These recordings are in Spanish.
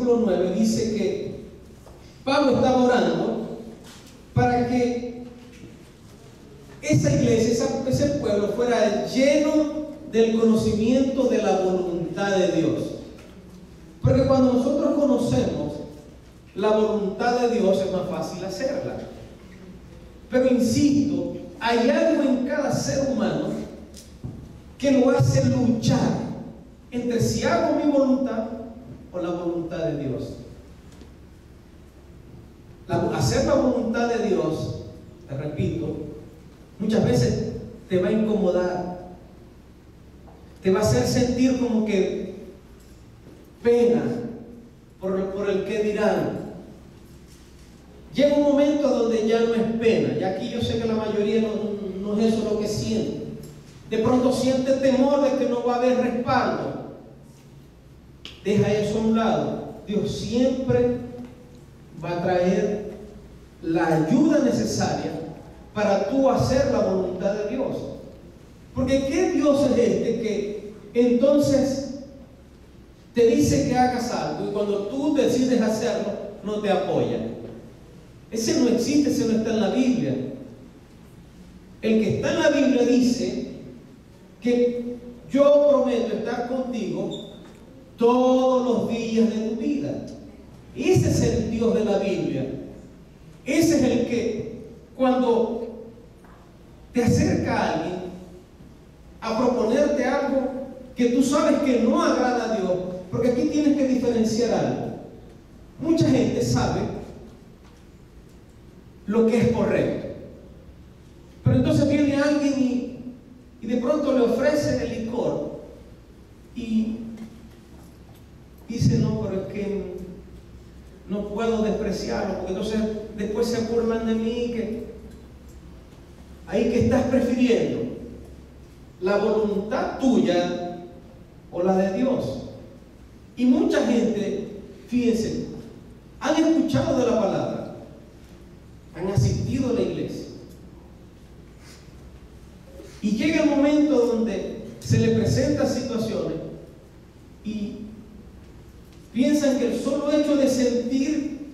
capítulo 9 dice que Pablo estaba orando para que esa iglesia, ese pueblo fuera lleno del conocimiento de la voluntad de Dios. Porque cuando nosotros conocemos la voluntad de Dios es más fácil hacerla. Pero insisto, hay algo en cada ser humano que lo hace luchar entre si hago mi voluntad o la voluntad de Dios. Hacer la voluntad de Dios, te repito, muchas veces te va a incomodar, te va a hacer sentir como que pena por el que dirán. Llega un momento donde ya no es pena, y aquí yo sé que la mayoría no es eso lo que siente. De pronto siente temor de que no va a haber respaldo. Deja eso a un lado. Dios siempre va a traer la ayuda necesaria para tú hacer la voluntad de Dios. Porque ¿qué Dios es este que entonces te dice que hagas algo y cuando tú decides hacerlo no te apoya? Ese no existe, ese no está en la Biblia. El que está en la Biblia dice que yo prometo estar contigo todos los días de tu vida. Ese es el Dios de la Biblia. Ese es el que cuando te acerca a alguien a proponerte algo que tú sabes que no agrada a Dios, porque aquí tienes que diferenciar algo. Mucha gente sabe lo que es correcto, pero entonces viene alguien y de pronto le ofrece el licor y dice: no, pero es que no puedo despreciarlo, porque entonces después se burlan de mí. Ahí que estás prefiriendo la voluntad tuya o la de Dios. Y mucha gente, fíjense, han escuchado de la palabra, han asistido a la iglesia, y llega el momento donde se le presentan situaciones y piensan que el solo hecho de sentir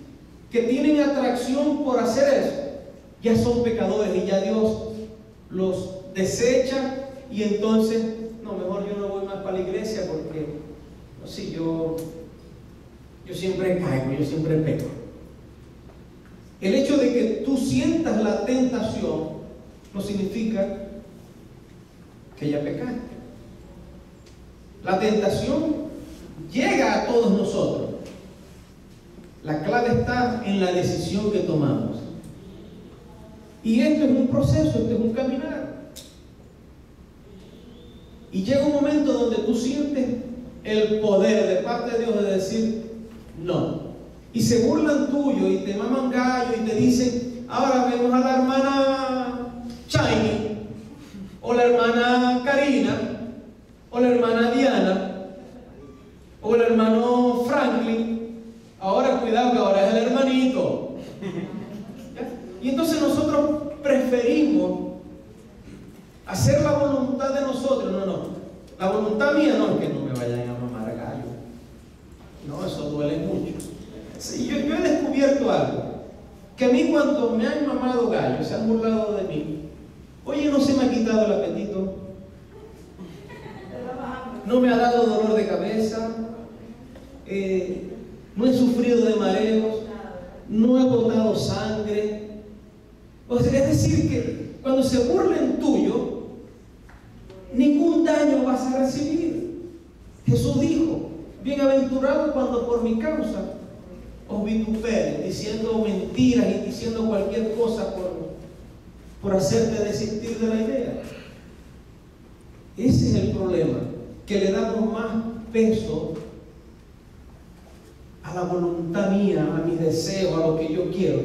que tienen atracción por hacer eso, ya son pecadores y ya Dios los desecha, y entonces, no, mejor yo no voy más para la iglesia porque, no sé, yo siempre caigo, yo siempre peco. El hecho de que tú sientas la tentación no significa que ya pecaste. La tentación llega a todos nosotros. La clave está en la decisión que tomamos. Y esto es un proceso, esto es un caminar. Y llega un momento donde tú sientes el poder de parte de Dios de decir no. Y se burlan tuyo y te maman gallo y te dicen: ahora vemos a la hermana Chaini, o la hermana Karina, o la hermana Diana, o el hermano Franklin. Ahora cuidado, que ahora es el hermanito. ¿Ya? Y entonces nosotros preferimos hacer la voluntad de nosotros. No, la voluntad mía no es que no me vayan a mamar a gallo. No, eso duele mucho. Sí, yo he descubierto algo, que a mí cuando me han mamado gallo, se han burlado de mí, oye, no se me ha quitado el apetito, no me ha dado dolor de cabeza, no he sufrido de mareos, no he botado sangre. O sea, es decir, que cuando se burlen tuyo, ningún daño vas a recibir. Jesús dijo: bienaventurado cuando por mi causa os vituperen, diciendo mentiras y diciendo cualquier cosa por hacerte desistir de la idea. Ese es el problema, que le damos más peso a la voluntad mía, a mis deseos, a lo que yo quiero.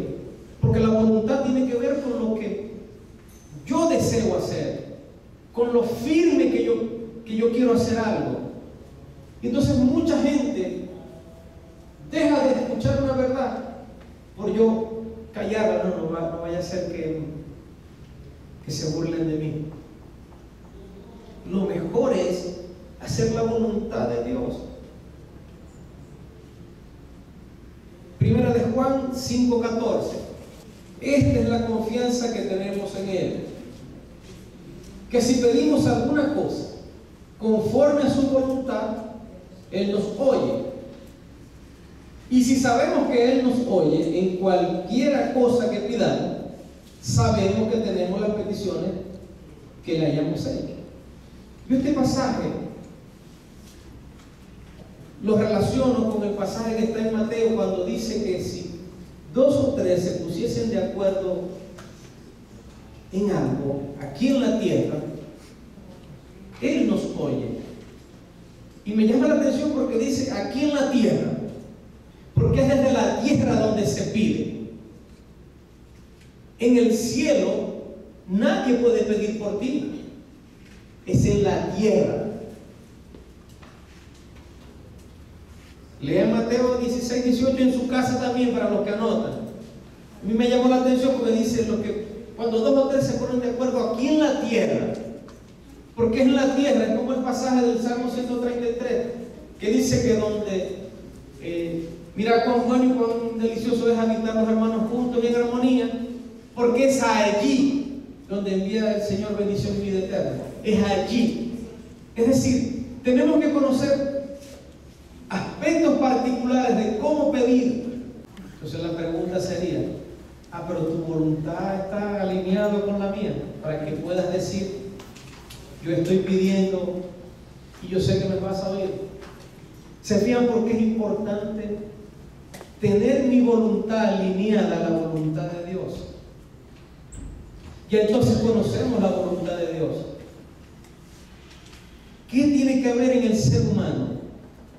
Porque la voluntad tiene que ver con lo que yo deseo hacer, con lo firme que yo quiero hacer algo. Y entonces mucha gente deja de escuchar una verdad por yo callarla. No vaya a ser que se burlen de mí. Lo mejor es hacer la voluntad de Dios. Juan 5:14. Esta es la confianza que tenemos en Él, que si pedimos alguna cosa conforme a su voluntad, Él nos oye. Y si sabemos que Él nos oye en cualquiera cosa que pidamos, sabemos que tenemos las peticiones que le hayamos hecho. Yo este pasaje lo relaciono con el pasaje que está en Mateo, cuando dice que si 2 o 3 se pusiesen de acuerdo en algo aquí en la tierra, Él nos oye. Y me llama la atención porque dice aquí en la tierra, porque es desde la tierra donde se pide. En el cielo nadie puede pedir por ti, es en la tierra. Lea Mateo 16, 18 en su casa también, para los que anotan. A mí me llamó la atención porque dice cuando 2 o 3 se ponen de acuerdo aquí en la tierra, porque es en la tierra, es como el pasaje del Salmo 133, que dice que donde mira cuán bueno y cuán delicioso es habitar los hermanos juntos y en armonía, porque es allí donde envía el Señor bendición y vida eterna. Es allí. Es decir, tenemos que conocer aspectos particulares de cómo pedir. Entonces la pregunta sería: pero tu voluntad está alineada con la mía, para que puedas decir, yo estoy pidiendo y yo sé que me vas a oír. ¿Se fijan por qué es importante tener mi voluntad alineada a la voluntad de Dios? Y entonces conocemos la voluntad de Dios. ¿Qué tiene que haber en el ser humano?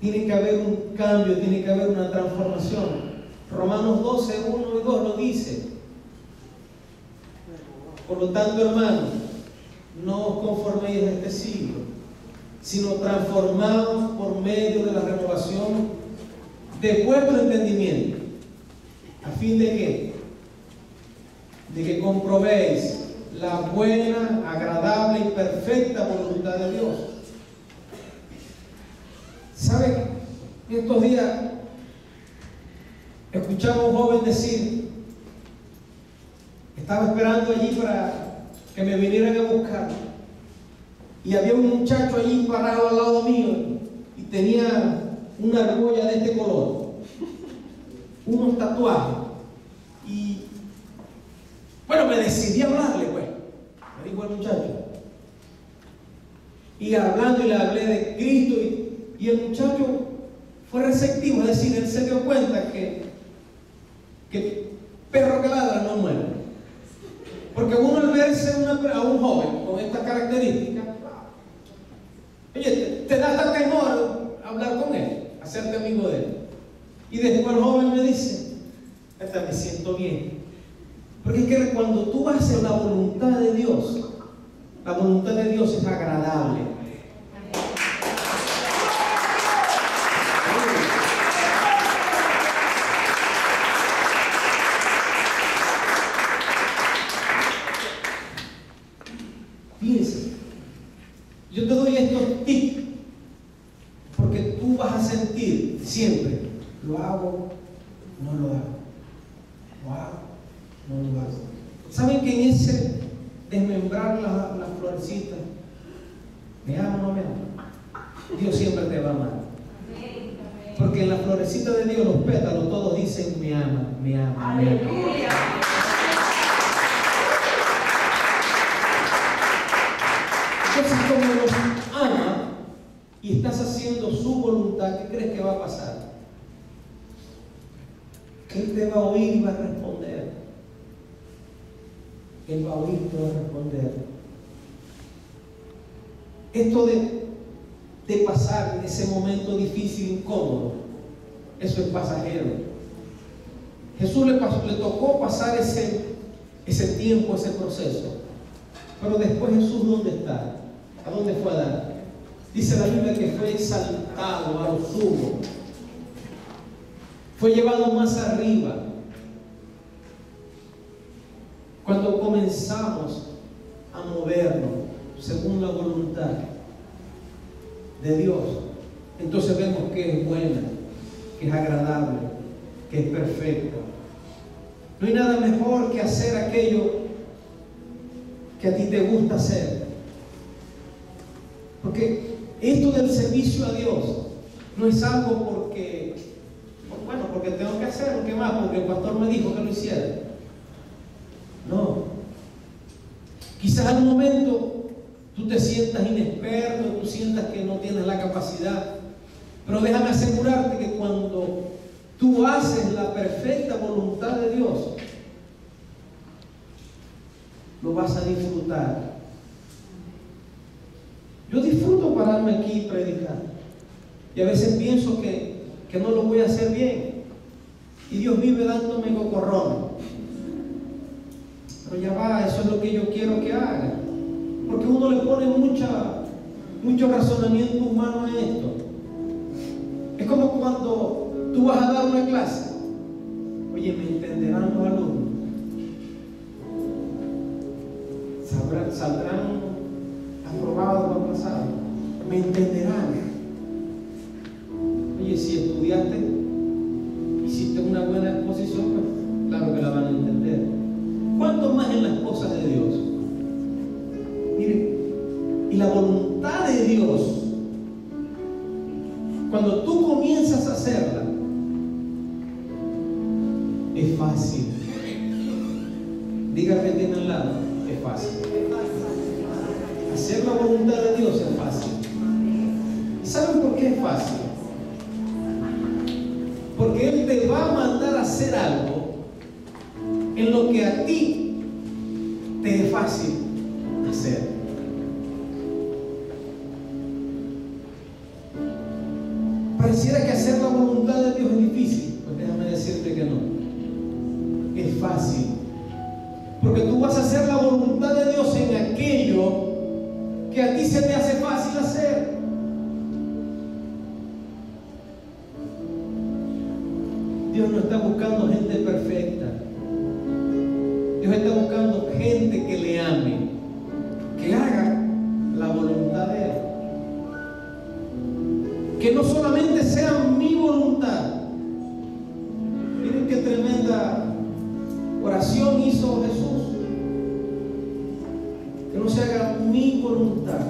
Tiene que haber un cambio, tiene que haber una transformación. Romanos 12, 1 y 2 lo dice. Por lo tanto, hermanos, no os conforméis a este siglo, sino transformados por medio de la renovación de vuestro entendimiento, a fin de que comprobéis la buena, agradable y perfecta voluntad de Dios. ¿Saben? Estos días escuchaba a un joven decir, estaba esperando allí para que me vinieran a buscar, y había un muchacho allí parado al lado mío y tenía una argolla de este color, unos tatuajes, y bueno, me decidí a hablarle, pues, me dijo el muchacho, y hablando, y le hablé de Cristo, y el muchacho fue receptivo. Es decir, él se dio cuenta que perro que ladra no muere, porque uno al verse a un joven con esta característica, oye, te da hasta temor hablar con él, hacerte amigo de él. Y después el joven me dice, hasta me siento bien, porque es que cuando tú haces la voluntad de Dios, la voluntad de Dios es agradable. Fíjense, yo te doy estos tips porque tú vas a sentir siempre, lo hago, no lo hago, lo hago, no lo hago. ¿Saben que en ese desmembrar la florecita, me ama o no me ama? Dios siempre te va a amar, porque en la florecita de Dios los pétalos todos dicen me ama, me ama, me ama. Entonces, como los ama y estás haciendo su voluntad, ¿qué crees que va a pasar? Que Él te va a oír y va a responder. Él va a oír y te va a responder. Esto de pasar en ese momento difícil, incómodo, eso es pasajero. Jesús le tocó pasar ese tiempo, ese proceso. Pero después Jesús, ¿dónde está? ¿A dónde fue a dar? Dice la Biblia que fue exaltado a lo sumo, fue llevado más arriba. Cuando comenzamos a movernos según la voluntad de Dios, entonces vemos que es buena, que es agradable, que es perfecta. No hay nada mejor que hacer aquello que a ti te gusta hacer. Porque esto del servicio a Dios no es algo porque tengo que hacerlo, ¿qué más? Porque el pastor me dijo que lo hiciera. No. Quizás al momento tú te sientas inexperto, tú sientas que no tienes la capacidad, pero déjame asegurarte que cuando tú haces la perfecta voluntad de Dios, lo vas a disfrutar. Yo disfruto pararme aquí y predicar, y a veces pienso que no lo voy a hacer bien, y Dios vive dándome cocorrón. Pero ya va, eso es lo que yo quiero que haga, porque uno le pone mucho razonamiento humano a esto. Es como cuando tú vas a dar una clase. Oye, ¿me entenderán los alumnos? ¿Saldrán aprobados o aplazados? ¿Me entenderán? Oye, si estudiaste, hiciste una buena exposición, pues claro que la van a entender. ¿Cuánto más en las cosas de Dios? Mire, y la voluntad de Dios, cuando tú comienzas a hacerla, es fácil. Diga que tiene al lado, es fácil. Hacer la voluntad de Dios es fácil. ¿Y saben por qué es fácil? Porque Él te va a mandar a hacer algo en lo que a ti te es fácil hacer. Pareciera que hacer la voluntad de Dios es difícil. Pues déjame decirte que no. Es fácil. Porque tú vas a hacer la voluntad de Dios en aquello que a ti se te hace fácil hacer. Dios no está buscando gente perfecta. Dios está buscando gente que le ame, que haga la voluntad de Él. Que no solamente sea mi voluntad. Miren qué tremenda oración hizo Jesús. Que no se haga mi voluntad,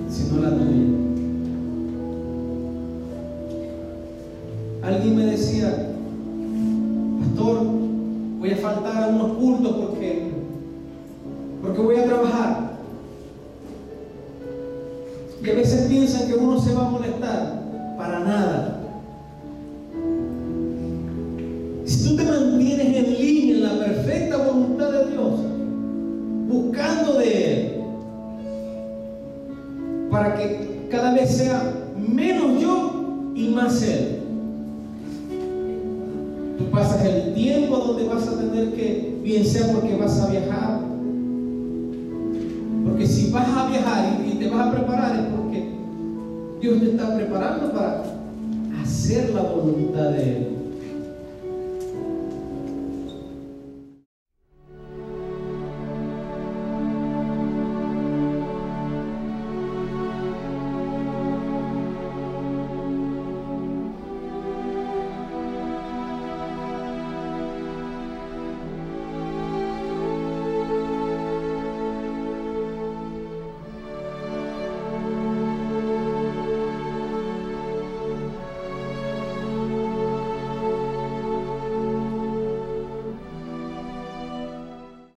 sino la tuya. Alguien me decía: pastor, voy a faltar a unos cultos porque voy a trabajar. Y a veces piensan que uno se va a molestar. Para nada. Si tú te mantienes en línea en la perfecta voluntad de Dios, buscando de Él, para que cada vez sea menos yo y más Él. Tú pasas el tiempo donde vas a tener que, bien sea porque vas a viajar, porque si vas a viajar y te vas a preparar es porque Dios te está preparando para hacer la voluntad de Él.